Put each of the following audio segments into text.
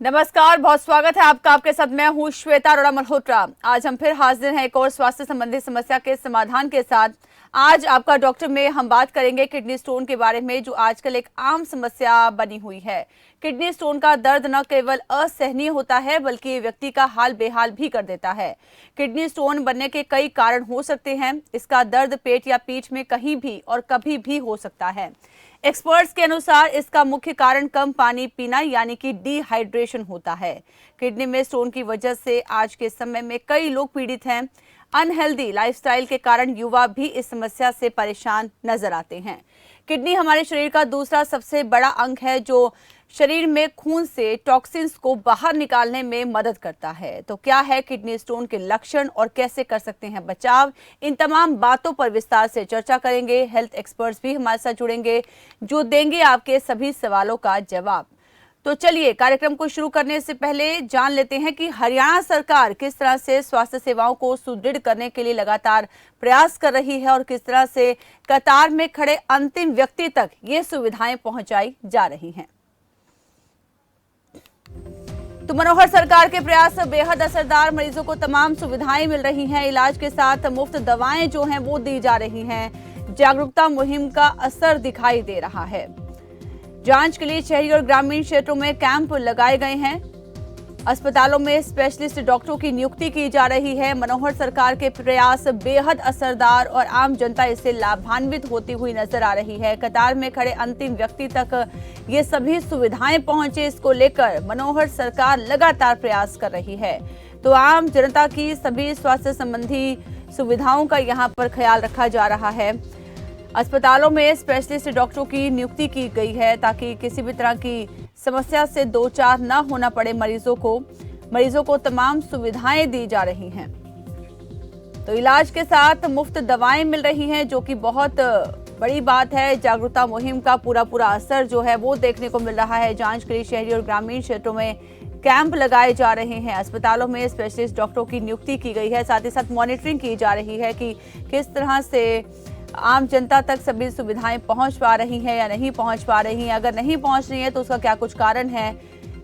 नमस्कार, बहुत स्वागत है आपका। आपके साथ मैं हूँ श्वेता अरोड़ा मल्होत्रा। आज हम फिर हाजिर हैं एक और स्वास्थ्य संबंधी समस्या के समाधान के साथ। आज आपका डॉक्टर में हम बात करेंगे किडनी स्टोन के बारे में, जो आजकल एक आम समस्या बनी हुई है। किडनी स्टोन का दर्द न केवल असहनीय होता है बल्कि व्यक्ति का हाल बेहाल भी कर देता है। किडनी स्टोन बनने के कई कारण हो सकते हैं। इसका दर्द पेट या पीठ में कहीं भी और कभी भी हो सकता है। एक्सपर्ट्स के अनुसार इसका मुख्य कारण कम पानी पीना यानी कि डिहाइड्रेशन होता है। किडनी में स्टोन की वजह से आज के समय में कई लोग पीड़ित हैं। अनहेल्दी लाइफस्टाइल के कारण युवा भी इस समस्या से परेशान नजर आते हैं। किडनी हमारे शरीर का दूसरा सबसे बड़ा अंग है, जो शरीर में खून से टॉक्सिन्स को बाहर निकालने में मदद करता है। तो क्या है किडनी स्टोन के लक्षण और कैसे कर सकते हैं बचाव, इन तमाम बातों पर विस्तार से चर्चा करेंगे। हेल्थ एक्सपर्ट्स भी हमारे साथ जुड़ेंगे जो देंगे आपके सभी सवालों का जवाब। तो चलिए, कार्यक्रम को शुरू करने से पहले जान लेते हैं कि हरियाणा सरकार किस तरह से स्वास्थ्य सेवाओं को सुदृढ़ करने के लिए लगातार प्रयास कर रही है और किस तरह से कतार में खड़े अंतिम व्यक्ति तक ये सुविधाएं पहुंचाई जा रही हैं। तो मनोहर सरकार के प्रयास बेहद असरदार, मरीजों को तमाम सुविधाएं मिल रही हैं। इलाज के साथ मुफ्त दवाएं जो हैं वो दी जा रही हैं। जागरूकता मुहिम का असर दिखाई दे रहा है। जांच के लिए शहरी और ग्रामीण क्षेत्रों में कैंप लगाए गए हैं। अस्पतालों में स्पेशलिस्ट डॉक्टरों की नियुक्ति की जा रही है। मनोहर सरकार के प्रयास बेहद असरदार और आम जनता इससे लाभान्वित होती हुई नजर आ रही है। कतार में खड़े अंतिम व्यक्ति तक ये सभी सुविधाएं पहुंचे, इसको लेकर मनोहर सरकार लगातार प्रयास कर रही है। तो आम जनता की सभी स्वास्थ्य संबंधी सुविधाओं का यहाँ पर ख्याल रखा जा रहा है। अस्पतालों में स्पेशलिस्ट डॉक्टरों की नियुक्ति की गई है ताकि किसी भी तरह की समस्या से दो चार न होना पड़े मरीजों को तमाम सुविधाएं दी जा रही हैं। तो इलाज के साथ मुफ्त दवाएं मिल रही हैं, जो कि बहुत बड़ी बात है। जागरूकता मुहिम का पूरा असर जो है वो देखने को मिल रहा है। जांच के लिए शहरी और ग्रामीण क्षेत्रों में कैंप लगाए जा रहे हैं। अस्पतालों में स्पेशलिस्ट डॉक्टरों की नियुक्ति की गई है। साथ ही साथ मॉनिटरिंग की जा रही है कि किस तरह से आम जनता तक सभी सुविधाएं पहुंच पा रही हैं या नहीं पहुंच पा रही हैं। अगर नहीं पहुंच रही है तो उसका क्या कुछ कारण है,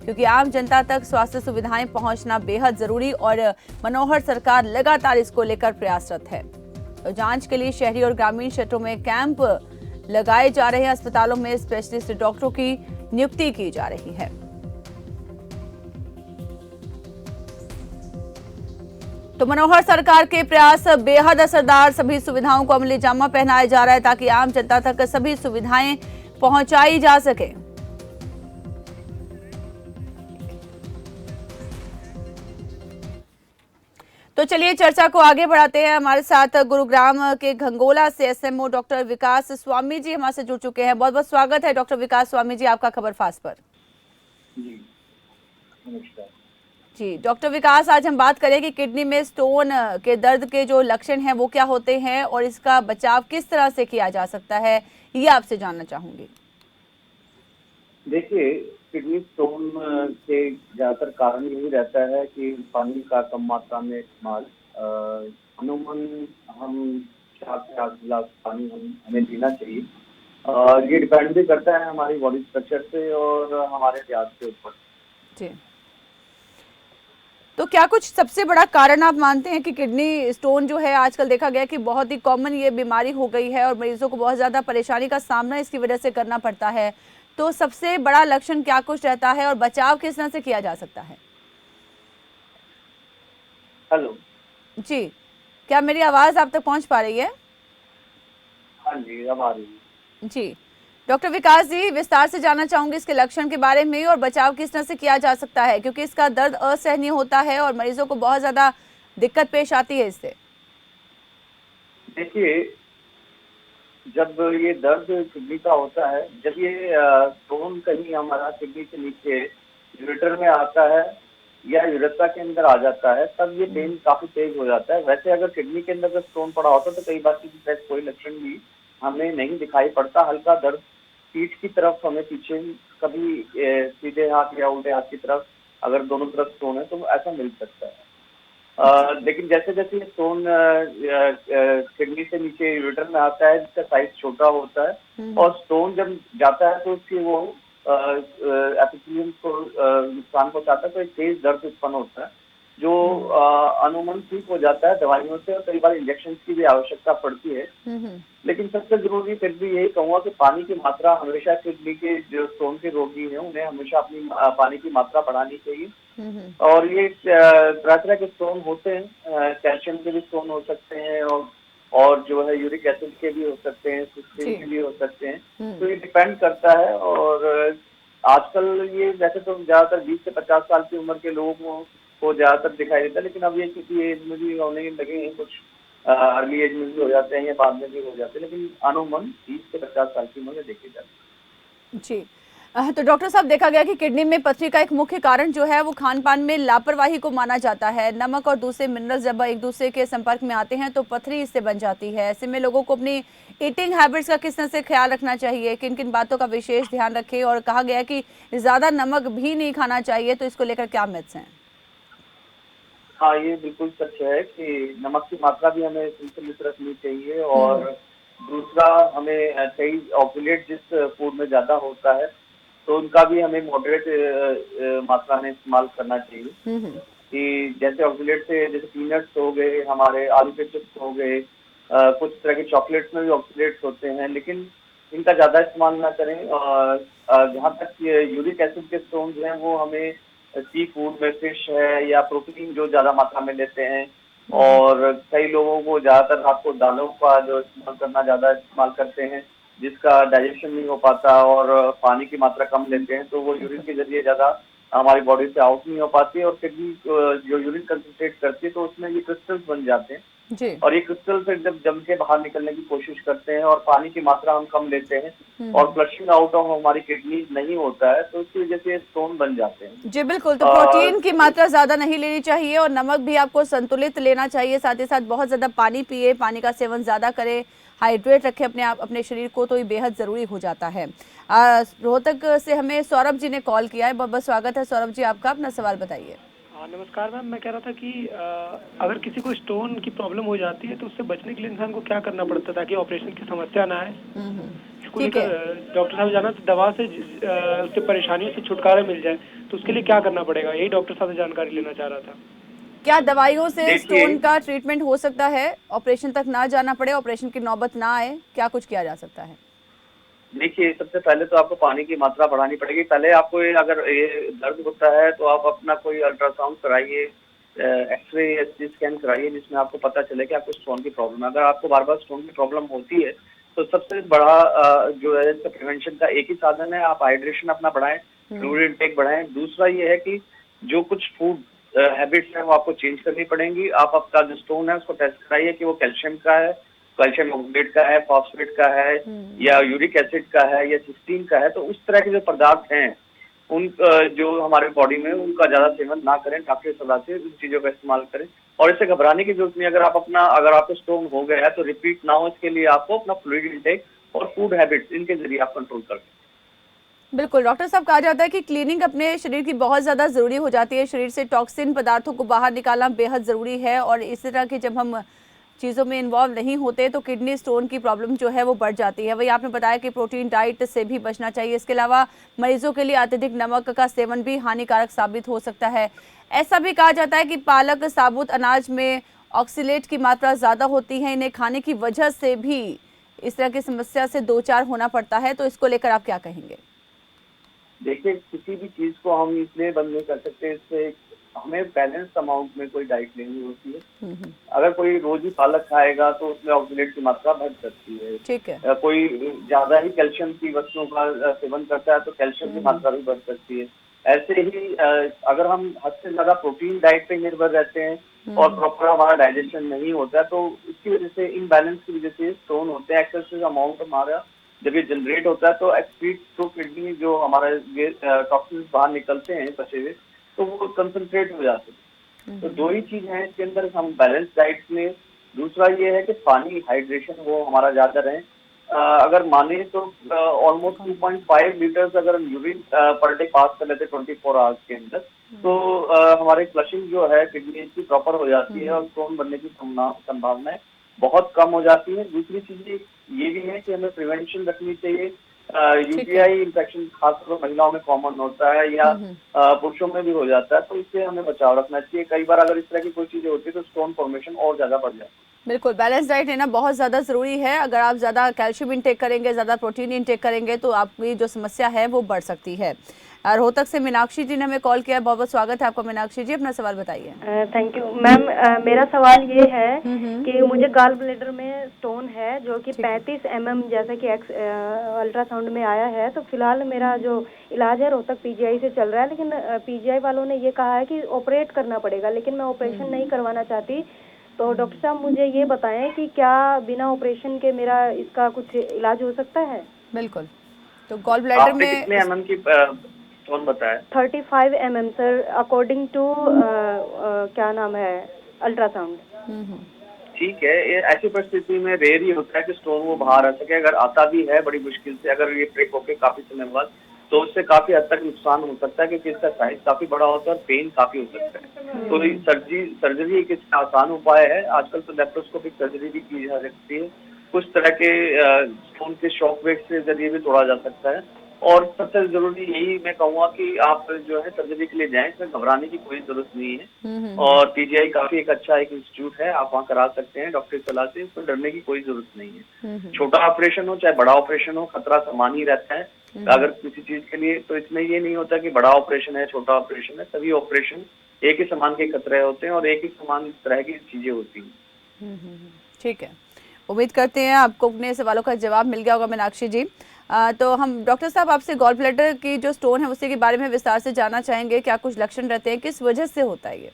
क्योंकि आम जनता तक स्वास्थ्य सुविधाएं पहुंचना बेहद जरूरी और मनोहर सरकार लगातार इसको लेकर प्रयासरत है। तो जांच के लिए शहरी और ग्रामीण क्षेत्रों में कैंप लगाए जा रहे हैं। अस्पतालों में स्पेशलिस्ट डॉक्टरों की नियुक्ति की जा रही है। तो मनोहर सरकार के प्रयास बेहद असरदार, सभी सुविधाओं को अमली जामा पहनाया जा रहा है ताकि आम जनता तक सभी सुविधाएं पहुंचाई जा सके। तो चलिए चर्चा को आगे बढ़ाते हैं। हमारे साथ गुरुग्राम के घंगोला से एसएमओ डॉक्टर विकास स्वामी जी हमारे से जुड़ चुके हैं। बहुत बहुत स्वागत है डॉक्टर विकास स्वामी जी आपका खबर फास्ट पर। जी नमस्कार जी डॉक्टर विकास, आज हम बात करें कि किडनी में स्टोन के दर्द के जो लक्षण हैं वो क्या होते हैं और इसका बचाव किस तरह से किया जा सकता है, ये आपसे जानना चाहूंगी। देखिए, किडनी स्टोन के ज्यादातर कारण यही रहता है कि पानी का कम मात्रा में इस्तेमाल। अमूमन हम 4 से 8 गिलास पानी हमें पीना चाहिए। ये डिपेंड भी करता है हमारी बॉडी स्ट्रक्चर से और हमारे अभ्यास के ऊपर। जी, तो क्या कुछ सबसे बड़ा कारण आप मानते हैं कि किडनी स्टोन जो है आजकल देखा गया कि बहुत ही कॉमन ये बीमारी हो गई है और मरीजों को बहुत ज़्यादा परेशानी का सामना इसकी वजह से करना पड़ता है, तो सबसे बड़ा लक्षण क्या कुछ रहता है और बचाव किस तरह से किया जा सकता है? हेलो। जी, क्या मेरी आवाज़ आप तक पहुंच पा रही है? हाँ जी, अब आ रही है। जी डॉक्टर विकास जी, विस्तार से जानना चाहूंगी इसके लक्षण के बारे में और बचाव किस तरह से किया जा सकता है, क्योंकि इसका दर्द असहनीय होता है और मरीजों को बहुत ज्यादा दिक्कत पेश आती है इससे। देखिए, जब ये दर्द किडनी का होता है, जब ये स्टोन कहीं हमारा किडनी के नीचे यूरेटर में आता है या यूरेथ्रा के अंदर आ जाता है, तब ये पेन काफी तेज हो जाता है। वैसे अगर किडनी के अंदर स्टोन पड़ा होता तो कई बार किसी कोई लक्षण भी हमें नहीं दिखाई पड़ता। हल्का दर्द पीठ की तरफ हमें पीछे, कभी सीधे हाथ या उल्टे हाथ की तरफ, अगर दोनों तरफ स्टोन है तो ऐसा मिल सकता है। लेकिन जैसे जैसे ये स्टोन किडनी से नीचे यूरेटर में आता है, जिसका साइज छोटा होता है और स्टोन जब जाता है तो उसकी वो एपिथेलियम को नुकसान पहुंचाता है, तो एक तेज दर्द उत्पन्न होता है जो अमूमन ठीक हो जाता है दवाइयों से, और कई बार इंजेक्शन की भी आवश्यकता पड़ती है। लेकिन सबसे जरूरी फिर भी यही कहूंगा कि पानी की मात्रा हमेशा, किडनी के जो स्टोन के रोगी हैं उन्हें हमेशा अपनी पानी की मात्रा बढ़ानी चाहिए। और ये तरह तरह के स्टोन होते हैं, कैल्शियम के भी स्टोन हो सकते हैं, और जो है यूरिक एसिड के भी हो सकते हैं, सिस्टीन के भी हो सकते हैं। तो ये डिपेंड करता है। और आजकल ये वैसे तो ज्यादातर 20 से 50 साल की उम्र के लोगों को ज्यादातर दिखाई देता है, लेकिन अब ये किसी एज में भी होने लगे हैं, कुछ अर्ली एज में भी हो जाते हैं या बाद में भी हो जाते हैं, लेकिन अमूमन 20 से 50 साल की उम्र में देखे जाते हैं। जी। तो डॉक्टर साहब, देखा गया कि किडनी में पथरी का एक मुख्य कारण जो है वो खान पान में लापरवाही को माना जाता है। नमक और दूसरे मिनरल्स जब एक दूसरे के संपर्क में आते हैं तो पथरी इससे बन जाती है। ऐसे में लोगों को अपनी ईटिंग हैबिट्स का किस तरह से ख्याल रखना चाहिए, किन किन बातों का विशेष ध्यान रखें, और कहा गया कि ज्यादा नमक भी नहीं खाना चाहिए, तो इसको लेकर क्या मिथ्स हैं? हाँ, ये बिल्कुल सच है कि नमक की मात्रा भी हमें संतुलित रखनी चाहिए। और दूसरा, हमें कई ऑक्सीलेट जिस फूड में ज्यादा होता है तो उनका भी हमें मॉडरेट मात्रा में इस्तेमाल करना चाहिए। कि जैसे ऑक्सीलेट से, जैसे पीनट्स हो गए, हमारे आलू के चिप्स हो गए, कुछ तरह के चॉकलेट्स में भी ऑक्सीलेट्स होते हैं, लेकिन इनका ज्यादा इस्तेमाल ना करें। और जहाँ तक यूरिक एसिड के स्टोन्स हैं वो हमें सी फूड में, फिश है या प्रोटीन जो ज्यादा मात्रा में लेते हैं, और कई लोगों को ज्यादातर आपको दालों का जो इस्तेमाल करना ज्यादा इस्तेमाल करते हैं, जिसका डाइजेशन नहीं हो पाता, और पानी की मात्रा कम लेते हैं, तो वो यूरिन के जरिए ज्यादा हमारी बॉडी से आउट नहीं हो पाती है, और किडनी जो यूरिन कंसंट्रेट करती है तो उसमें ये क्रिस्टल्स बन जाते हैं जी। और ये क्रिस्टल फिर जब जम के बाहर निकलने की कोशिश करते हैं और पानी की मात्रा हम कम लेते हैं और फ्लशिंग आउट ऑफ हमारी किडनी नहीं होता है, तो इसकी वजह से स्टोन बन जाते हैं। जी बिल्कुल। तो प्रोटीन की मात्रा ज्यादा नहीं लेनी चाहिए और नमक भी आपको संतुलित लेना चाहिए, साथ ही साथ बहुत ज्यादा पानी पिए, पानी का सेवन ज्यादा करें, हाइड्रेट रखें अपने शरीर को, तो ये बेहद जरूरी हो जाता है। रोहतक से हमें सौरभ जी ने कॉल किया है। बहुत बहुत स्वागत है सौरभ जी आपका, अपना सवाल बताइए। नमस्कार मैम, मैं कह रहा था कि अगर किसी को स्टोन की प्रॉब्लम हो जाती है तो उससे बचने के लिए इंसान को क्या करना पड़ता है ताकि ऑपरेशन की समस्या ना आए? इसको लेकर डॉक्टर साहब जाना, तो दवा से उससे परेशानियों से छुटकारा मिल जाए, तो उसके लिए क्या करना पड़ेगा, यही डॉक्टर साहब से जानकारी लेना चाह रहा था। क्या दवाइयों से स्टोन का ट्रीटमेंट हो सकता है, ऑपरेशन तक ना जाना पड़े, ऑपरेशन की नौबत ना आए, क्या कुछ किया जा सकता है? देखिए, सबसे पहले तो आपको पानी की मात्रा बढ़ानी पड़ेगी। पहले आपको अगर ये दर्द होता है तो आप अपना कोई अल्ट्रासाउंड कराइए, एक्सरे या सीटी स्कैन कराइए, जिसमें आपको पता चले कि आपको स्टोन की प्रॉब्लम है। अगर आपको बार बार स्टोन की प्रॉब्लम होती है तो सबसे बड़ा जो है इसका प्रिवेंशन का एक ही साधन है, आप हाइड्रेशन अपना बढ़ाएं, फ्लूइड इनटेक बढ़ाएं। दूसरा ये है कि जो कुछ फूड हैबिट्स हैं वो आपको चेंज करनी पड़ेंगी। आप आपका जो स्टोन है उसको टेस्ट कराइए कि वो कैल्शियम का है, कैल्शियम ऑक्सीलेट का है, फॉस्फेट का है, या यूरिक एसिड का है, या सिस्टीन का है। तो उस तरह के जो पदार्थ हैं उन जो हमारे बॉडी में, उनका ज्यादा सेवन ना करें, डॉक्टर की सलाह से उन चीजों का इस्तेमाल करें। और इससे घबराने की जरूरत नहीं। अगर आपको स्टोन हो गया है तो रिपीट ना हो, इसके लिए आपको अपना फ्लूइड इंटेक और फूड हैबिट्स, इनके जरिए आप कंट्रोल कर सकते हैं। बिल्कुल डॉक्टर साहब, कहा जाता है कि क्लीनिंग अपने शरीर की बहुत ज़्यादा ज़रूरी हो जाती है, शरीर से टॉक्सिन पदार्थों को बाहर निकालना बेहद ज़रूरी है, और इस तरह के जब हम चीज़ों में इन्वॉल्व नहीं होते तो किडनी स्टोन की प्रॉब्लम जो है वो बढ़ जाती है। वही आपने बताया कि प्रोटीन डाइट से भी बचना चाहिए। इसके अलावा मरीजों के लिए अत्यधिक नमक का सेवन भी हानिकारक साबित हो सकता है। ऐसा भी कहा जाता है कि पालक, साबुत अनाज में ऑक्सीलेट की मात्रा ज़्यादा होती है, इन्हें खाने की वजह से भी इस तरह की समस्या से दो चार होना पड़ता है, तो इसको लेकर आप क्या कहेंगे? देखिए, किसी भी चीज को हम इसलिए बंद नहीं कर सकते, इससे हमें बैलेंस अमाउंट में कोई डाइट लेनी होती है। अगर कोई रोज ही पालक खाएगा तो उसमें ऑक्सीलेट की मात्रा बढ़ सकती है। ठीक है। कोई ज्यादा ही कैल्शियम की वस्तुओं का सेवन करता है तो कैल्शियम की मात्रा भी बढ़ सकती है। ऐसे ही अगर हम हद से ज्यादा प्रोटीन डाइट पे निर्भर रहते हैं और प्रॉपर हमारा डाइजेशन नहीं होता है तो इसकी वजह से, इनबैलेंस की वजह से स्टोन होते हैं। एक्सेसिव अमाउंट हमारा जब ये जनरेट होता है तो एक्सक्रीट थ्रू किडनी जो हमारा टॉक्सिन्स बाहर निकलते हैं बचे हुए, तो वो कंसंट्रेट हो जाते हैं। तो दो ही चीज है इसके अंदर, हम बैलेंस डाइट में। दूसरा ये है कि पानी, हाइड्रेशन वो हमारा ज्यादा रहे। अगर माने तो ऑलमोस्ट 2.5 लीटर्स अगर हम यूरिन पर डे पास कर लेते 24 आवर्स के अंदर, तो हमारे फ्लशिंग जो है किडनी की प्रॉपर हो जाती है और स्टोन बनने की संभावनाएं बहुत कम हो जाती है। दूसरी चीज ये भी है कि हमें प्रिवेंशन रखनी चाहिए। यूटीआई इन्फेक्शन खासतौर पर महिलाओं में कॉमन होता है या पुरुषों में भी हो जाता है, तो इससे हमें बचाव रखना चाहिए। कई बार अगर इस तरह की कोई चीजें होती है तो स्टोन फॉर्मेशन और ज्यादा बढ़ जाती है। बिल्कुल, बैलेंस डाइट लेना बहुत ज़्यादा ज़रूरी है। अगर आप ज़्यादा कैल्शियम इंटेक करेंगे, ज़्यादा प्रोटीन इंटेक करेंगे तो आपकी जो समस्या है वो बढ़ सकती है। और रोहतक से मीनाक्षी जी ने हमें कॉल किया है, बहुत बहुत स्वागत है आपका मीनाक्षी जी, अपना सवाल बताइए। Thank you ma'am. मेरा सवाल ये है कि मुझे गाल ब्लैडर में स्टोन है जो कि 35 mm जैसा कि अल्ट्रासाउंड में आया है। तो फिलहाल मेरा जो इलाज है रोहतक पीजीआई से चल रहा है, लेकिन पीजीआई वालों ने ये कहा है कि ऑपरेट करना पड़ेगा, लेकिन मैं ऑपरेशन नहीं करवाना चाहती। तो डॉक्टर साहब मुझे ये बताएं कि क्या बिना ऑपरेशन के मेरा इसका कुछ इलाज हो सकता है? बिल्कुल, तो गॉल ब्लैडर में कितने mm की स्टोन बताया? 35 mm सर, अकॉर्डिंग टू क्या नाम है अल्ट्रासाउंड। ठीक है, ऐसी परिस्थिति में रेयर ही होता है कि स्टोन वो बाहर आ सके। अगर आता भी है बड़ी मुश्किल से, अगर ये ब्रेक होके काफी समय बाद, तो उससे काफी हद तक नुकसान हो सकता है क्योंकि इसका साइज काफी बड़ा होता है और पेन काफी हो सकता है। तो सर्जरी एक इसका आसान उपाय है। आजकल तो लेप्रोस्कोपिक सर्जरी भी की जा सकती है। कुछ तरह के स्टोन के शॉक वेव के जरिए भी तोड़ा जा सकता है। और सबसे जरूरी यही मैं कहूँगा कि आप जो है सर्जरी के लिए जाएं, इसमें घबराने की कोई जरूरत नहीं है। और पीजीआई काफी एक अच्छा एक इंस्टीट्यूट है, आप वहाँ करा सकते हैं डॉक्टर की सलाह से। इसमें डरने की कोई जरूरत नहीं है। छोटा ऑपरेशन हो चाहे बड़ा ऑपरेशन हो, खतरा समान ही रहता है अगर किसी चीज के लिए। तो इसमें ये नहीं होता कि बड़ा ऑपरेशन है छोटा ऑपरेशन है, सभी ऑपरेशन एक ही समान के खतरे होते हैं और एक ही समान तरह की चीजें होती हैं। ठीक है, उम्मीद करते हैं आपको अपने सवालों का जवाब मिल गया होगा मीनाक्षी जी। तो हम डॉक्टर साहब आपसे गॉल ब्लैडर की जो स्टोन है उसी के बारे में विस्तार से जानना चाहेंगे। क्या कुछ लक्षण रहते हैं, किस वजह से होता है ये?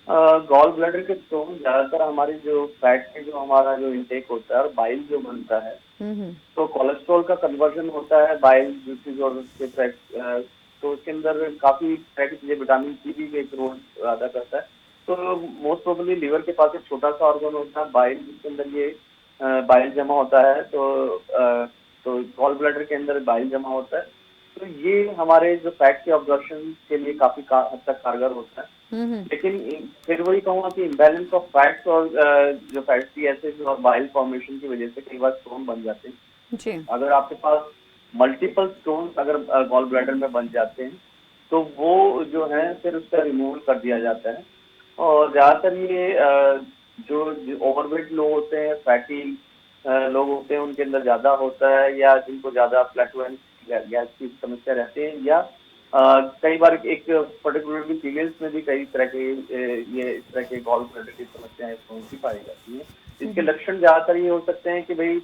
गॉल ब्लैडर के स्टोन ज्यादातर हमारी जो फैट के जो हमारा जो इंटेक होता है और बाइल जो बनता है, तो कोलेस्ट्रॉल का कन्वर्जन होता है बाइल जूसेस और उसके तो उसके अंदर काफी तरह की चीजें, विटामिन सी भी एक रोल अदा करता है। तो मोस्ट प्रोबेबली लीवर के पास एक छोटा सा ऑर्गन होता है बाइल, जिसके अंदर ये बाइल जमा होता है। तो गॉल ब्लैडर के अंदर बाइल जमा होता है। तो ये हमारे जो फैट के ऑब्जॉर्प्शन के लिए काफी हद तक कारगर होता है। लेकिन फिर वही कहूँगा कि इम्बैलेंस ऑफ फैट्स और जो फैटी एसिड और बाइल फॉर्मेशन की वजह से कई बार स्टोन बन जाते हैं जी। अगर आपके पास मल्टीपल स्टोन अगर गॉल ब्लैडर में बन जाते हैं तो वो जो है फिर उसका रिमूवल कर दिया जाता है। और ज्यादातर ये जो ओवरवेट लोग होते हैं, फैटी लोग होते हैं, उनके अंदर ज्यादा होता है, या जिनको ज्यादा फ्लैटुलेंस गैस की समस्या रहती है, या कई बार एक पर्टिकुलरली फीमेल्स में भी कई तरह के ये इस तरह के गॉल ब्लैडर की समस्याएं की पाई जाती है। इसके लक्षण ज्यादातर ये हो सकते हैं कि भाई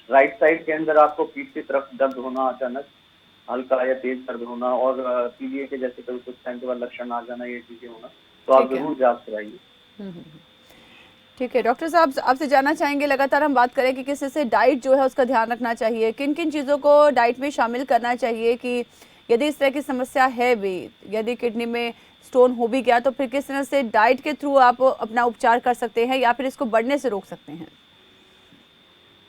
राइट साइड के अंदर आपको पीठ की तरफ दर्द होना, अचानक हल्का या तेज दर्द होना, और पीलिए के जैसे कभी कुछ टाइम के बाद लक्षण आ जाना, ये चीजें होना, तो आप जरूर जांच कराइए। ठीक है, डॉक्टर साहब आपसे जानना चाहेंगे, लगातार हम बात करें कि किस से डाइट जो है उसका ध्यान रखना चाहिए, किन किन चीज़ों को डाइट में शामिल करना चाहिए कि यदि इस तरह की समस्या है भी, यदि किडनी में स्टोन हो भी गया तो फिर किस तरह से डाइट के थ्रू आप अपना उपचार कर सकते हैं या फिर इसको बढ़ने से रोक सकते हैं?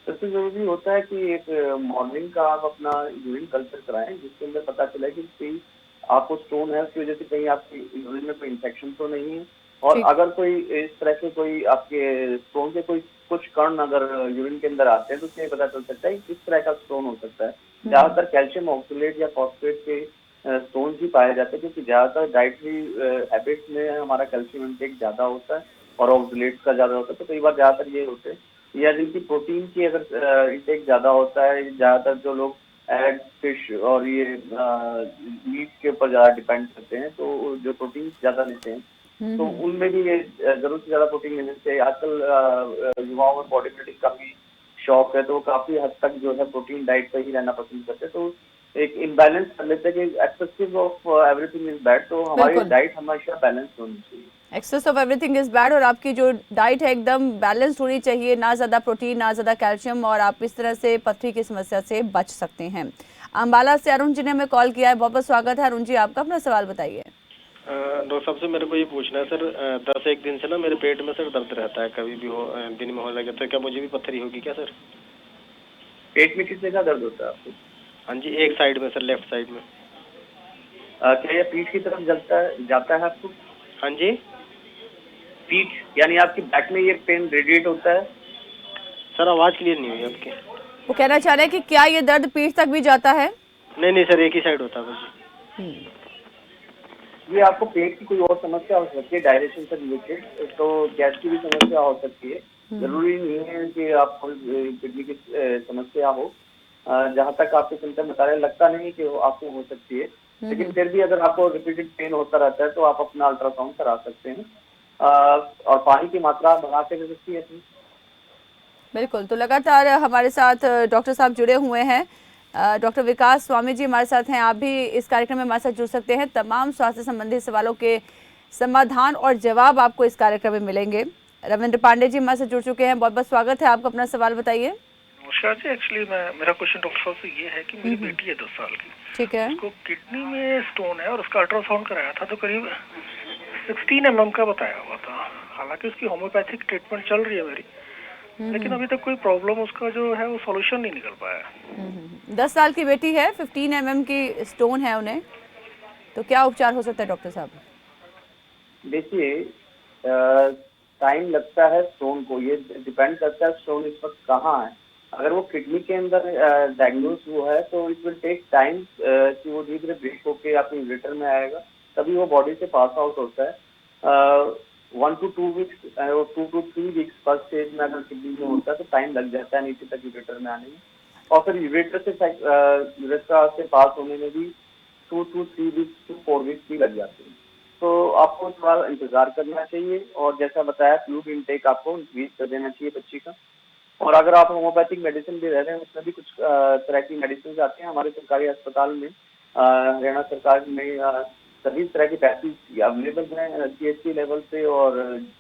सबसे जरूरी होता है कि एक मॉर्निंग का आप अपना यूरिन कल्चर कराएं, जिसके अंदर पता चले कि आपको स्टोन है, उसकी वजह से कहीं आपकी यूरिन में कोई इन्फेक्शन तो नहीं है। और अगर कोई इस तरह के कोई आपके स्टोन के कोई कुछ कण अगर यूरिन के अंदर आते हैं तो उससे पता चल सकता है कि किस तरह का स्टोन हो सकता है। ज्यादातर कैल्शियम ऑक्सलेट या फॉस्फेट के स्टोन ही पाए जाते हैं, क्योंकि ज्यादातर डाइटरी हैबिट्स में हमारा कैल्शियम इंटेक ज्यादा होता है और ऑक्सलेट का ज्यादा होता है। तो कई बार ज्यादातर ये होते हैं, या जिनकी प्रोटीन की अगर इंटेक ज्यादा होता है, ज्यादातर जो लोग एग, फिश और ये मीट के ऊपर ज्यादा डिपेंड करते हैं, तो जो प्रोटीन ज्यादा लेते हैं तो उनमें भी ये जरूरत से ज्यादा प्रोटीन लेने से आजकल युवाओं में बॉडी बिल्डिंग का भी शौक है, तो काफी हद तक जो है प्रोटीन डाइट पर ही रहना पसंद करते हैं। तो एक इम्बैलेंस कर लेते हैं कि excessive of everything is bad, तो हमारी डाइट हमेशा बैलेंस होनी चाहिए। Excess of everything is bad, और आपकी जो डाइट है एकदम बैलेंस्ड होनी चाहिए, ना ज़्यादा प्रोटीन ना ज़्यादा कैल्शियम, और आप इस तरह से पथरी की समस्या से बच सकते हैं। अम्बाला से अरुण जी ने हमें कॉल किया है, बहुत बहुत स्वागत है अरुण जी आपका, अपना सवाल बताइए। डॉक्टर साहब से मेरे को ये पूछना है सर, 10-1 दिन से ना मेरे पेट में सर दर्द रहता है, कभी भी हो दिन में होने लगे, तो क्या मुझे भी पथरी होगी क्या सर? पेट में किस जगह दर्द होता है आपको? हाँ जी, एक साइड में सर, लेफ्ट साइड में। क्या ये पीठ की तरफ जाता है आपको? हाँ जी, पीठ यानी आपकी बैक में ये पेन रेडिएट होता है? सर आवाज़ क्लियर नहीं हुई आपकी। वो कहना चाह रहे हैं कि क्या ये दर्द पीठ तक भी जाता है? नहीं नहीं सर, एक ही साइड होता है बस। ये आपको पेट की कोई और समस्या हो सकती है, डायजेशन से रिलेटेड, तो गैस की भी समस्या हो सकती है। जरूरी नहीं है कि आपको किडनी की समस्या हो। जहाँ तक आपके सिम्टम बता रहे, लगता नहीं कि वो आपको हो सकती है, लेकिन फिर भी अगर आपको रिपीटेड पेन होता रहता है तो आप अपना अल्ट्रासाउंड करा सकते हैं। और पानी की मात्रा बढ़ा के दे सकती है इसमें। बिल्कुल, तो लगातार हमारे साथ डॉक्टर साहब जुड़े हुए हैं। डॉक्टर विकास स्वामी जी हमारे साथ हैं। आप भी इस कार्यक्रम में हमारे साथ जुड़ सकते हैं। तमाम स्वास्थ्य संबंधी सवालों के समाधान और जवाब आपको इस कार्यक्रम में मिलेंगे। रविंद्र पांडे जी हमारे साथ जुड़ चुके हैं। बहुत बहुत स्वागत है आपका, अपना सवाल बताइए। नमस्कार जी, एक्चुअली मेरा क्वेश्चन डॉक्टर साहब से ये है कि मेरी बेटी है 10 साल की। ठीक है। उसको किडनी में स्टोन है और उसका अल्ट्रासाउंड कराया था तो करीब 16 mm का बताया हुआ था। हालांकि उसकी होम्योपैथिक ट्रीटमेंट चल रही है मेरी, लेकिन अभी तक कोई प्रॉब्लम उसका जो है वो सॉल्यूशन नहीं निकल पाया। 10 साल की बेटी है, 15 mm की स्टोन है उन्हें, तो क्या उपचार हो सकता है डॉक्टर साहब? देखिए, टाइम लगता है स्टोन को, ये डिपेंड करता है स्टोन इस वक्त कहाँ है। अगर वो किडनी के अंदर डायग्नोज हुआ है तो इट विल टेक टाइम कि वो धीरे धीरे ब्रेक होके आपके यूरेटर में आएगा, तभी वो बॉडी से पास आउट होता है। 1 to 2 weeks, 2 to 3 weeks first stage में अगर किडनी में होता है तो टाइम लग जाता है नीचे तक यूरेटर में आने में, और फिर यूरेटर से पास होने में भी 2 to 3 weeks to 4 weeks भी लग जाते हैं। तो आपको थोड़ा इंतजार करना चाहिए, और जैसा बताया फ्लूइड इनटेक आपको इंक्रीज कर देना चाहिए बच्ची का। और अगर आप होम्योपैथिक मेडिसिन भी रह रहे हैं, उसमें भी कुछ तरह की मेडिसिन आती हैं हमारे सरकारी अस्पताल में। हरियाणा सरकार में सभी तरह की पैकेज अवेलेबल हैं CHC लेवल से और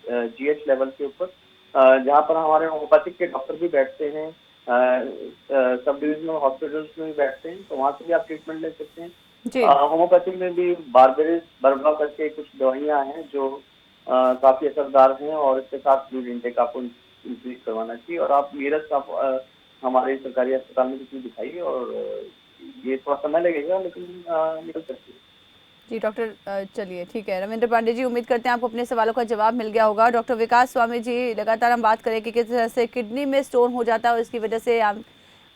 GH लेवल के ऊपर, जहाँ पर हमारे होम्योपैथिक के डॉक्टर भी बैठते हैं। सब डिविजनल हॉस्पिटल्स में भी बैठते हैं, तो वहाँ से भी आप ट्रीटमेंट ले सकते हैं। होम्योपैथिक में भी बारबेरिस बर्बा करके कुछ दवाइयाँ हैं जो काफी असरदार हैं, और इसके साथ फ्लूइड इनटेक आपको इंक्रीज करवाना चाहिए। और आप नीरज आप हमारे सरकारी अस्पताल में किसी दिखाइए, और ये थोड़ा समय लगेगा लेकिन निकल सकती है। जी डॉक्टर, चलिए ठीक है। रविंद्र पांडे जी, उम्मीद करते हैं आपको अपने सवालों का जवाब मिल गया होगा। डॉक्टर विकास स्वामी जी, लगातार हम बात करें कि किस तरह से किडनी में स्टोन हो जाता है और इसकी वजह से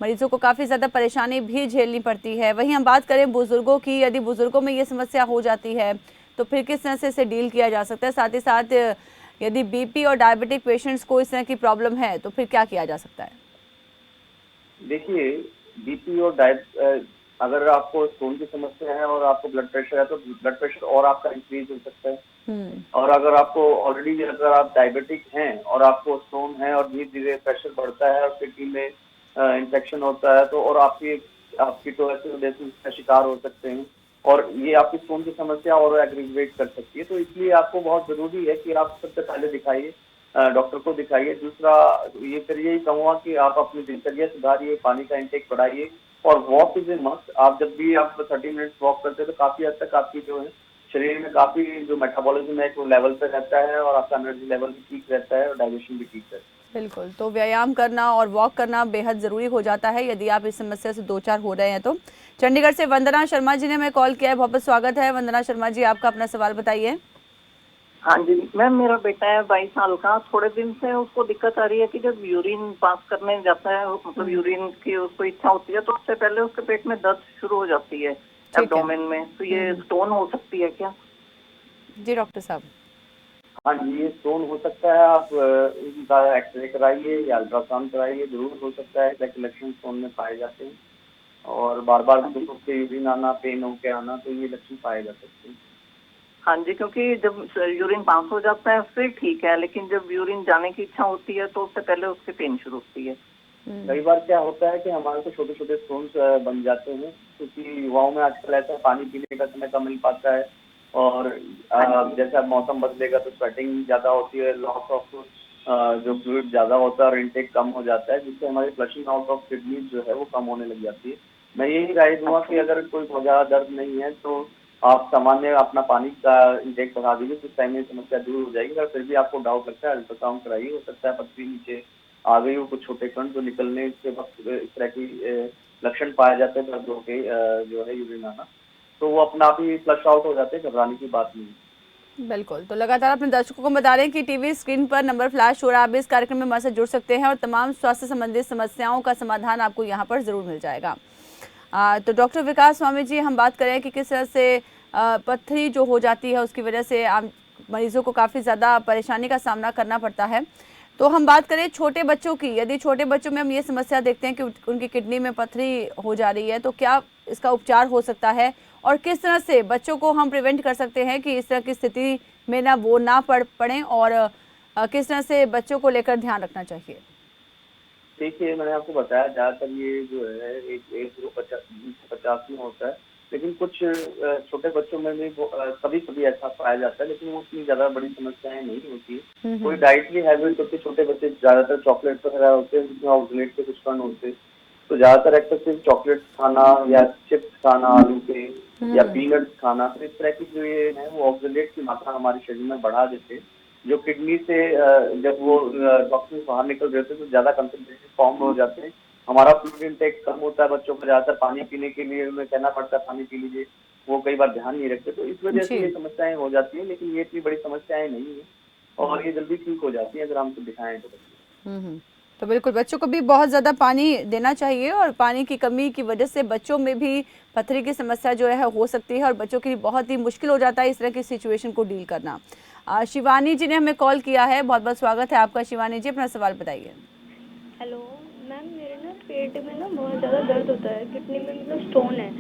मरीजों को काफ़ी ज़्यादा परेशानी भी झेलनी पड़ती है। वहीं हम बात करें बुजुर्गों की, यदि बुजुर्गों में ये समस्या हो जाती है तो फिर किस तरह से इसे डील किया जा सकता है? साथ ही साथ यदि BP और डायबिटिक पेशेंट्स को इस तरह की प्रॉब्लम है तो फिर क्या किया जा सकता है? देखिए, BP और अगर आपको स्टोन की समस्या है और आपको ब्लड प्रेशर है तो ब्लड प्रेशर और आपका इंक्रीज हो सकता है। और अगर आपको ऑलरेडी अगर आप डायबिटिक हैं और आपको स्टोन है और धीरे धीरे प्रेशर बढ़ता है और किडनी में इन्फेक्शन होता है तो और आपकी तो का शिकार हो सकते हैं, और ये आपकी स्टोन की समस्या और एग्रीवेट कर सकती है। तो इसलिए आपको बहुत जरूरी है कि आप सबसे पहले दिखाइए, डॉक्टर को दिखाइए। दूसरा ये फिर यही कहूँगा कि आप अपनी दिनचर्या सुधारिए, पानी का इंटेक बढ़ाइए, और वॉक इज ए मस्ट। आप जब भी आप 30 मिनट्स वॉक करते हैं तो काफी हद तक आपकी जो है शरीर में काफी जो मेटाबॉलिज्म है वो लेवल पे रहता है, और आपका एनर्जी लेवल भी ठीक रहता है और डाइजेशन भी ठीक रहता है। बिल्कुल, तो व्यायाम करना और वॉक करना बेहद ज़रूरी हो जाता है यदि आप इस समस्या से 2-4 हो रहे हैं तो। चंडीगढ़ से वंदना शर्मा जी ने हमें कॉल किया है, बहुत बहुत स्वागत है। वंदना शर्मा जी, आपका अपना सवाल बताइए। हाँ जी मैम, मेरा बेटा है 22 साल का। थोड़े दिन से उसको दिक्कत आ रही है कि जब यूरिन पास करने जाता है, मतलब यूरिन की उसको इच्छा होती है तो उससे पहले उसके पेट में दर्द शुरू हो जाती है एब्डोमेन में। तो ये स्टोन हो सकती है क्या? जी डॉक्टर साहब। हाँ जी, ये स्टोन हो सकता है। आप इनका एक्सरे कराइए या अल्ट्रासाउंड कराइए, जरूर हो सकता है। लक्षण स्टोन में पाए जाते हैं, और बार बार से यूरिन आना, पेन होके आना, तो ये लक्षण पाए जा सकते हैं। हाँ जी, क्योंकि जब यूरिन पास हो जाता है फिर ठीक है, लेकिन जब यूरिन जाने की इच्छा होती है तो उससे पहले उसके पेन शुरू होती है। कई बार क्या होता है कि हमारे को छोटे छोटे स्टोन्स बन जाते हैं, क्योंकि युवाओं में आजकल ऐसा पानी पीने का समय कम मिल पाता है, और जैसा मौसम बदलेगा तो स्वेटिंग ज्यादा होती है, लॉस ऑफ जो फ्लूइड ज्यादा होता है और इनटेक कम हो जाता है, जिससे हमारी फ्लशिंग आउट ऑफ किडनी जो है वो कम होने लग जाती है। मैं यही राय दूंगा कि अगर कोई ज्यादा दर्द नहीं है तो आप सामान्य अपना पानी का इंटेक बढ़ा दीजिए, कुछ टाइम में समस्या दूर हो जाएगी। अगर फिर भी आपको डाउट लगता है, अल्ट्रासाउंड कराइए। हो सकता है पथरी नीचे आ गई हो, कुछ छोटे कण जो निकलने के वक्त इस तरह की लक्षण पाए जाते हैं दर्दों के, जो है यूरिन आना, तो वो अपना आप ही फ्लश आउट हो जाते हैं, घबराने की बात नहीं। बिल्कुल, तो लगातार अपने दर्शकों को बता रहे हैं कि टीवी स्क्रीन पर नंबर फ्लैश हो रहा है, आप इस कार्यक्रम में हमारे साथ जुड़ सकते हैं और तमाम स्वास्थ्य संबंधित समस्याओं का समाधान आपको यहाँ पर जरूर मिल जाएगा। तो डॉक्टर विकास स्वामी जी, हम बात करें कि किस तरह से पथरी जो हो जाती है उसकी वजह से आम मरीजों को काफ़ी ज़्यादा परेशानी का सामना करना पड़ता है। तो हम बात करें छोटे बच्चों की, यदि छोटे बच्चों में हम ये समस्या देखते हैं कि उनकी किडनी में पथरी हो जा रही है, तो क्या इसका उपचार हो सकता है और किस तरह से बच्चों को हम प्रिवेंट कर सकते हैं कि इस तरह की स्थिति में ना वो ना पड़े और किस तरह से बच्चों को लेकर ध्यान रखना चाहिए? देखिए, मैंने आपको बताया ज़्यादातर ये जो है एक एज ग्रुप 50 में होता है, लेकिन कुछ छोटे बच्चों में भी कभी कभी ऐसा पाया जाता है, लेकिन वो उतनी ज़्यादा बड़ी समस्याएं नहीं होती। कोई डाइटरी हैबिट होती है, छोटे बच्चे ज़्यादातर चॉकलेट वगैरह होते हैं जिसमें ऑक्सलेट के कुछ कण होते हैं, तो ज़्यादातर एक्सेसिव चॉकलेट खाना या चिप्स खाना आलू के या पीनट्स खाना, तो इस तरह की जो ये है वो ऑक्सलेट की मात्रा हमारे शरीर में बढ़ा देते हैं, जो किडनी से जब वो टॉक्सिन बाहर निकल रहे होते हैं तो ज़्यादा कंसंट्रेशन फॉर्म हो जाते हैं। हमारा फ्लूइड इंटेक कम होता है, बच्चों को ज़्यादातर पानी पीने के लिए उन्हें कहना पड़ता है पानी पी लीजिए, वो कई बार ध्यान नहीं रखते, तो इस वजह से ये समस्याएं हो जाती हैं, लेकिन ये इतनी बड़ी समस्याएं नहीं है और ये जल्दी ठीक हो जाती है अगर हम तो दिखाएं तो। तो बिल्कुल बच्चों को भी बहुत ज़्यादा पानी देना चाहिए और पानी की कमी की वजह से बच्चों में भी पथरी की समस्या जो है हो सकती है और बच्चों के लिए बहुत ही मुश्किल हो जाता है इस तरह की सिचुएशन को डील करना। शिवानी जी ने हमें कॉल किया है, बहुत बहुत स्वागत है आपका। शिवानी जी, अपना सवाल बताइए। हेलो मैम, मेरे ना पेट में ना बहुत ज़्यादा दर्द होता है, किडनी में मतलब स्टोन है,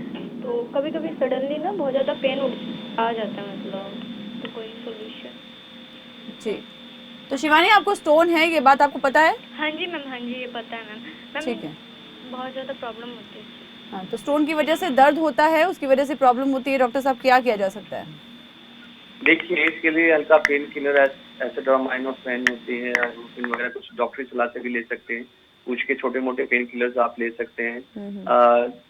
तो कभी कभी सडनली ना बहुत ज़्यादा पेन आ जाता है, मतलब तो कोई सोल्यूशन? जी, तो शिवानी आपको स्टोन है, ये बात आपको पता है? हाँ जी मैम, हाँ जी ये पता है मैम। ठीक है, बहुत ज़्यादा प्रॉब्लम होती है। हाँ, तो स्टोन की वजह से दर्द होता है, उसकी वजह से प्रॉब्लम होती है, डॉक्टर साहब क्या किया जा सकता है? देखिए, इसके लिए हल्का पेन किलर एसिटामिनोफेन होती है, आइबुप्रोफेन वगैरह कुछ डॉक्टरी सलाह से भी ले सकते हैं, पूछ के छोटे मोटे पेन किलर्स आप ले सकते हैं।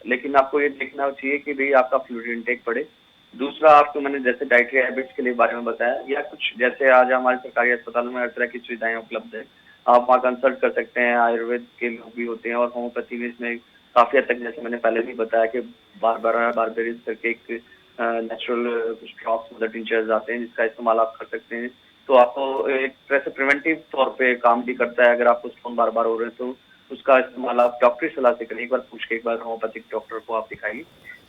लेकिन आपको ये देखना चाहिए कि भाई आपका फ्लूइड इंटेक बढ़े। दूसरा, आपको मैंने जैसे डाइटरी हैबिट्स के लिए बारे में बताया, या कुछ जैसे आज हमारे सरकारी अस्पतालों में हर तरह की सुविधाएं उपलब्ध है, आप वहाँ कंसल्ट कर सकते हैं, आयुर्वेद के लोग भी होते हैं और होम्योपैथी में इसमें काफी हद तक, जैसे मैंने पहले भी बताया कि बारबेरिस करके एक नेचुरल कुछ ड्रॉप्स मतलब टिंचर्स आते हैं जिसका इस्तेमाल आप कर सकते हैं, तो आपको एक तरह से प्रिवेंटिव तौर पे काम भी करता है। अगर आपको स्टोन बार बार हो रहे हैं तो उसका इस्तेमाल आप डॉक्टरी सलाह से करें, एक बार पूछ के एक बार होम्योपैथिक डॉक्टर को आप दिखाइए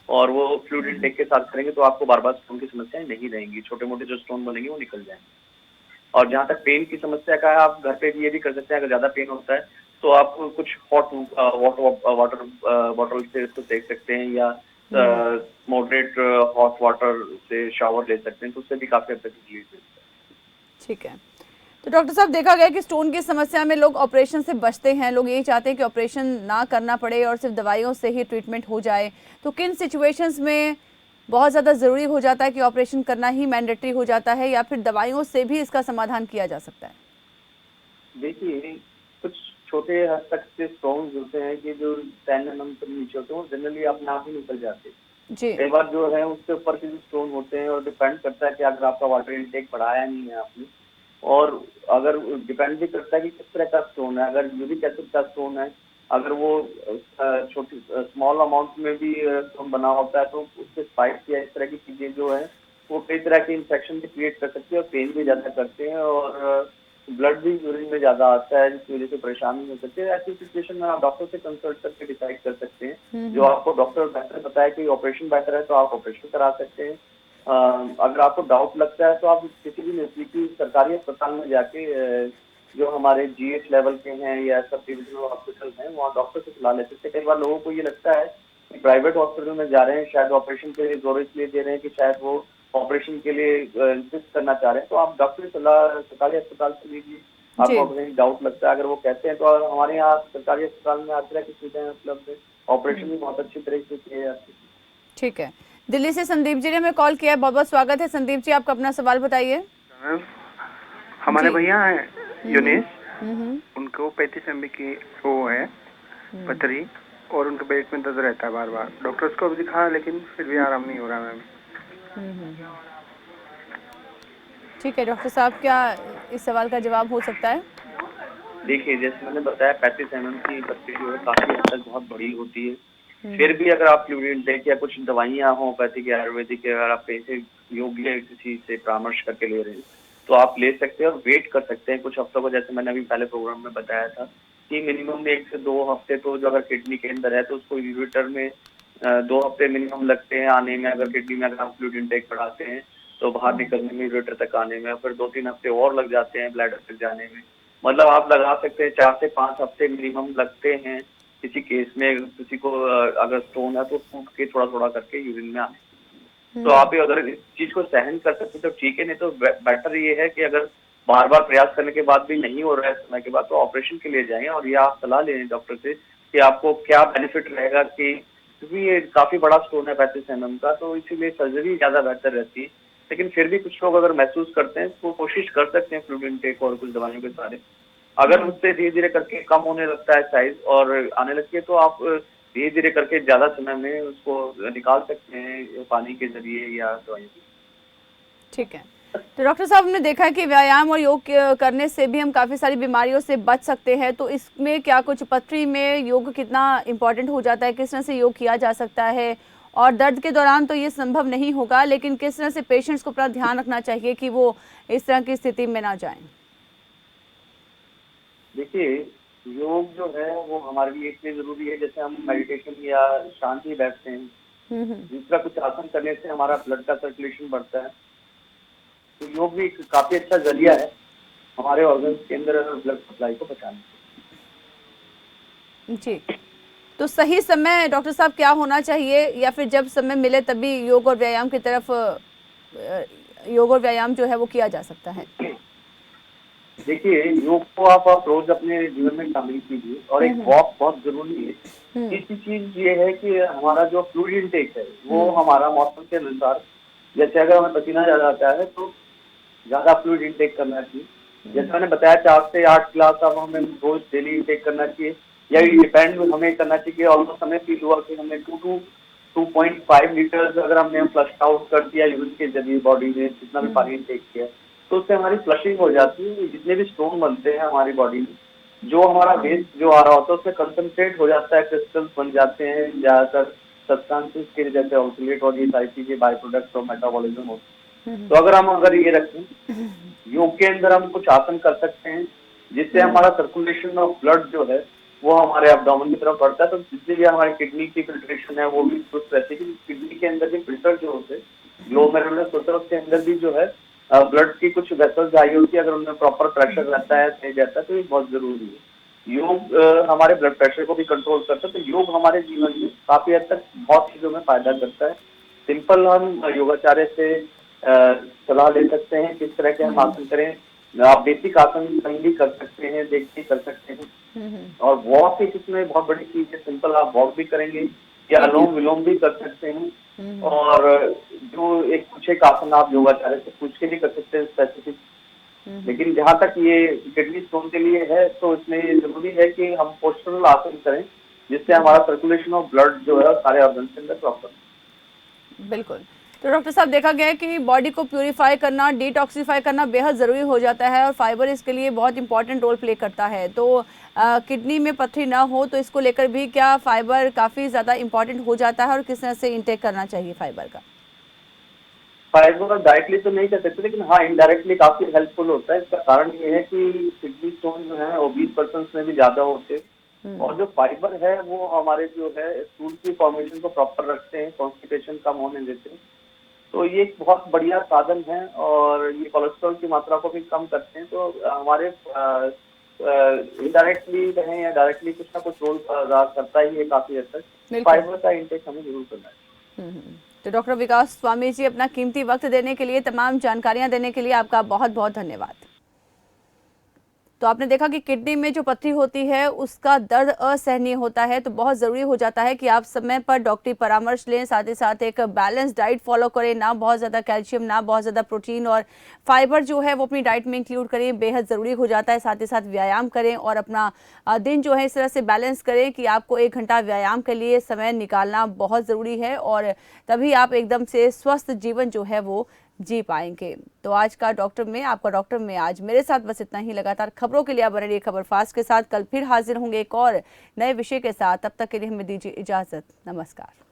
और वो फ्लूइड इंटेक के साथ करेंगे तो आपको बार बार स्टोन की समस्याएं नहीं रहेंगी, छोटे मोटे जो स्टोन बनेंगे वो निकल जाएंगे। और जहाँ तक पेन की समस्या का है, आप घर पे भी ये भी कर सकते हैं, अगर ज्यादा पेन होता है तो आप कुछ हॉट वाटर बॉटल से इसको सेक सकते हैं या मॉडरेट हॉट वाटर से शावर ले सकते हैं, तो उससे भी काफी हद तक रिलीफ मिलता है। ठीक है, तो डॉक्टर साहब देखा गया कि स्टोन की समस्या में लोग ऑपरेशन से बचते हैं, लोग यही चाहते हैं कि ऑपरेशन ना करना पड़े और सिर्फ दवाइयों से ही ट्रीटमेंट हो जाए, तो किन सिचुएशंस में बहुत ज़्यादा ज़रूरी हो जाता है कि ऑपरेशन करना ही मैंडेटरी हो जाता है या फिर दवाइयों से भी इसका समाधान किया जा सकता है? देखिए, कुछ छोटे हद तक के स्टोन्स होते हैं कि जो 10 mm से नीचे होते हैं, वो जनरली अपने आप ही निकल जाते हैं। जी, कई बार जो है उसके ऊपर के जो स्टोन होते हैं और डिपेंड करता है कि अगर आपका वाटर इनटेक बढ़ाया नहीं है आपने, और अगर डिपेंड भी करता है कि किस तरह का स्टोन है। अगर यूरिक एसिड का स्टोन है, अगर वो छोटी स्मॉल अमाउंट में भी स्टोन बना होता है तो उससे स्पाइक्स या इस तरह की चीजें जो है वो कई तरह के इन्फेक्शन भी क्रिएट कर सकती है और पेन भी ज्यादा करते हैं और ब्लड भी यूरिन में ज्यादा आता है जिसकी वजह से परेशानी हो सकती है। ऐसी सिचुएशन में आप डॉक्टर से कंसल्ट करके डिसाइड कर सकते हैं। जो आपको डॉक्टर बेहतर बताए कि ऑपरेशन बेहतर है तो आप ऑपरेशन करा सकते हैं। अगर आपको डाउट लगता है तो आप किसी भी नजदीकी सरकारी अस्पताल में जाके जो हमारे GH लेवल के हैं या सब डिविजनल हॉस्पिटल हैं वहाँ डॉक्टर से सलाह ले सकते हैं। कई बार लोगों को ये लगता है कि प्राइवेट हॉस्पिटल में जा रहे हैं, शायद ऑपरेशन के लिए जोर इसलिए दे रहे हैं कि शायद वो ऑपरेशन के लिए इंसिस्ट करना चाह रहे हैं, तो आप डॉक्टर सलाह सरकारी अस्पताल से लीजिए। आपको कहीं डाउट लगता है, अगर वो कहते हैं तो हमारे यहाँ सरकारी अस्पताल में हर तरह की सुविधाएं उपलब्ध है, ऑपरेशन भी बहुत अच्छी तरीके से किया जाती है। ठीक है, दिल्ली से संदीप जी ने हमें कॉल किया है, बहुत बहुत स्वागत है संदीप जी, आपका अपना सवाल बताइए। हमारे भैया हैं यूनिस, उनको 35 MB की वो है पथरी और उनके पेट में दर्द रहता है बार बार। डॉक्टर्स को भी दिखा लेकिन फिर भी आराम नहीं हो रहा मैम। ठीक है डॉक्टर साहब, क्या इस सवाल का जवाब हो सकता है? देखिए, जैसे मैंने बताया 35 mm की पथरी जो है काफी हद तक बहुत बड़ी होती है फिर भी अगर आप फ्लूइड इनटेक या कुछ दवाइयाँ होम्योपैथिक या आयुर्वेदिक अगर आप कहीं योग्य किसी से परामर्श करके ले रहे हैं तो आप ले सकते हैं और वेट कर सकते हैं कुछ हफ्तों को। जैसे मैंने अभी पहले प्रोग्राम में बताया था कि मिनिमम 1 से 2 हफ्ते तो जो अगर किडनी के अंदर है तो उसको यूरेटर में 2 हफ्ते मिनिमम लगते हैं आने में। अगर किडनी में अगर हम फ्लूइड इनटेक बढ़ाते हैं तो बाहर निकलने में, यूरेटर तक आने में, फिर 2-3 हफ्ते और लग जाते हैं ब्लैडर तक जाने में। मतलब आप लगा सकते हैं 4 से 5 हफ्ते मिनिमम लगते हैं किसी केस में। किसी को अगर स्टोन है तो फूट के थोड़ा थोड़ा करके यूरिन में आने। तो आप अगर इस चीज को सहन कर सकते तो ठीक है, नहीं तो बेटर ये है कि अगर बार बार प्रयास करने के बाद भी नहीं हो रहा है समय के बाद तो ऑपरेशन के लिए जाएं। और ये आप सलाह लें डॉक्टर से कि आपको क्या बेनिफिट रहेगा, कि क्योंकि ये काफी बड़ा स्टोन है 35 mm का, तो इसीलिए सर्जरी ज्यादा बेहतर रहती है। लेकिन फिर भी कुछ लोग अगर महसूस करते हैं तो कोशिश कर सकते हैं फ्लूइड इनटेक और कुछ दवाइयों के सारे। अगर उससे धीरे धीरे करके कम होने लगता है साइज और आने लगती है तो आप धीरे धीरे करके ज्यादा समय में उसको निकाल सकते हैं पानी के जरिए या दवाइयों के। ठीक है, तो डॉक्टर साहब हमने देखा है कि व्यायाम और योग करने से भी हम काफ़ी सारी बीमारियों से बच सकते हैं, तो इसमें क्या कुछ पथरी में योग कितना इम्पोर्टेंट हो जाता है, किस तरह से योग किया जा सकता है? और दर्द के दौरान तो ये संभव नहीं होगा, लेकिन किस तरह से पेशेंट्स को अपना ध्यान रखना चाहिए कि वो इस तरह की स्थिति में ना जाएं? देखिए, योग जो है वो हमारे लिए इसलिए जरूरी है, जैसे हम मेडिटेशन या शांति बैठते हैं, दूसरा कुछ आसन करने से हमारा ब्लड का सर्कुलेशन बढ़ता है। तो योग भी काफी अच्छा जरिया है हमारे ऑर्गन्स के अंदर ब्लड सप्लाई को बचाने। जी, तो सही समय डॉक्टर साहब क्या होना चाहिए, या फिर जब समय मिले तभी योग और व्यायाम की तरफ योग और व्यायाम जो है वो किया जा सकता है? देखिए, योग को आप रोज अपने जीवन में शामिल कीजिए और एक वॉक बहुत जरूरी है। तीसरी चीज ये है कि हमारा जो फ्लूइड इनटेक है वो हमारा मौसम के अनुसार, जैसे अगर हमें पसीना ज्यादा आता है तो ज्यादा फ्लूइड इनटेक करना चाहिए। जैसे मैंने बताया 4 से 8 गिलास अब हमें रोज डेली इनटेक करना चाहिए, या डिपेंड हमें करना चाहिए। ऑलमोस्ट हमें फील हुआ कि हमने 2.5 लीटर अगर हमने फ्लश आउट कर दिया यूरिन के जरिए बॉडी में जितना भी पानी इनटेक किया तो उससे हमारी फ्लशिंग हो जाती है। जितने भी स्टोन बनते हैं हमारी बॉडी में, जो हमारा वेस्ट जो आ रहा होता है उसमें कंसंट्रेट हो जाता है, क्रिस्टल्स बन जाते हैं ज्यादातर सब्सटेंसेस के, जैसे ऑक्सीलेट और ये सारी चीजें बाय प्रोडक्ट्स ऑफ मेटाबॉलिज्म होते हैं। तो अगर ये रखें, योग के अंदर हम कुछ आसन कर सकते हैं जिससे हमारा सर्कुलेशन ऑफ ब्लड जो है वो हमारे एब्डोमेन की तरफ बढ़ता है, तो जिससे भी हमारी किडनी की फिल्ट्रेशन है वो भी दुरुस्त रहती है। किडनी के अंदर भी फिल्टर जो होते हैं, ग्लोमेरुलस होता है, उसके अंदर भी जो है ब्लड की कुछ वेसल्स आई होती है, अगर उनमें प्रॉपर प्रेशर रहता है, सही रहता है, तो ये बहुत जरूरी है। योग हमारे ब्लड प्रेशर को भी कंट्रोल करता है, तो योग हमारे जीवन में काफी हद तक बहुत चीजों में फायदा करता है। सिंपल हम योगाचार्य से सलाह ले सकते हैं किस तरह के हम आसन करें। आप बेसिक आसन कहीं भी कर सकते हैं, देख के कर सकते हैं। और वॉक एक इसमें बहुत बड़ी चीज है, सिंपल आप वॉक भी करेंगे या अनुलोम विलोम भी कर सकते हैं। और जो कुछ एक आसन आप योगाचार्य से पूछ के भी कर सकते हैं स्पेसिफिक। लेकिन जहाँ तक ये किडनी स्टोन के लिए है तो इसमें ये जरूरी है कि हम पोस्चरल आसन करें जिससे हमारा सर्कुलेशन ऑफ ब्लड जो है सारे ऑर्गन के अंदर प्रॉपर। बिल्कुल, तो डॉक्टर साहब देखा गया है कि बॉडी को प्यूरिफाई करना, डिटॉक्सिफाई करना बेहद ज़रूरी हो जाता है और फाइबर इसके लिए बहुत इंपॉर्टेंट रोल प्ले करता है। तो किडनी में पथरी ना हो तो इसको लेकर भी क्या फाइबर काफ़ी ज़्यादा इंपॉर्टेंट हो जाता है और किस तरह से इंटेक करना चाहिए फाइबर का? फाइबर डायरेक्टली तो नहीं कर सकते, लेकिन हाँ इनडायरेक्टली काफी हेल्पफुल होता है। इसका कारण ये है कि किडनी स्टोन जो है ओबीस पर्सन में भी ज्यादा होते हैं, और जो फाइबर है वो हमारे जो है स्टूल की फॉर्मेशन को प्रॉपर रखते हैं, कॉन्स्टिपेशन कम होने देते हैं। तो ये एक बहुत बढ़िया साधन है और ये कोलेस्ट्रॉल की मात्रा को भी कम करते हैं। तो हमारे इनडायरेक्टली रहें या डायरेक्टली कुछ ना कुछ रोल करता ही है काफी हद तक। फाइबर का इंटेक हमें जरूर करना है। तो डॉक्टर विकास स्वामी जी, अपना कीमती वक्त देने के लिए, तमाम जानकारियां देने के लिए आपका बहुत बहुत धन्यवाद। तो आपने देखा कि किडनी में जो पथरी होती है उसका दर्द असहनीय होता है, तो बहुत ज़रूरी हो जाता है कि आप समय पर डॉक्टरी परामर्श लें, साथ ही साथ एक बैलेंस डाइट फॉलो करें, ना बहुत ज़्यादा कैल्शियम, ना बहुत ज़्यादा प्रोटीन, और फाइबर जो है वो अपनी डाइट में इंक्लूड करें, बेहद ज़रूरी हो जाता है। साथ ही साथ व्यायाम करें और अपना दिन जो है इस तरह से बैलेंस करें कि आपको 1 घंटा व्यायाम के लिए समय निकालना बहुत ज़रूरी है, और तभी आप एकदम से स्वस्थ जीवन जो है वो जी पाएंगे। तो आज का डॉक्टर में, आपका डॉक्टर में आज मेरे साथ बस इतना ही। लगातार खबरों के लिए आप बने रहिए खबर फास्ट के साथ। कल फिर हाजिर होंगे एक और नए विषय के साथ। तब तक के लिए हमें दीजिए इजाजत। नमस्कार।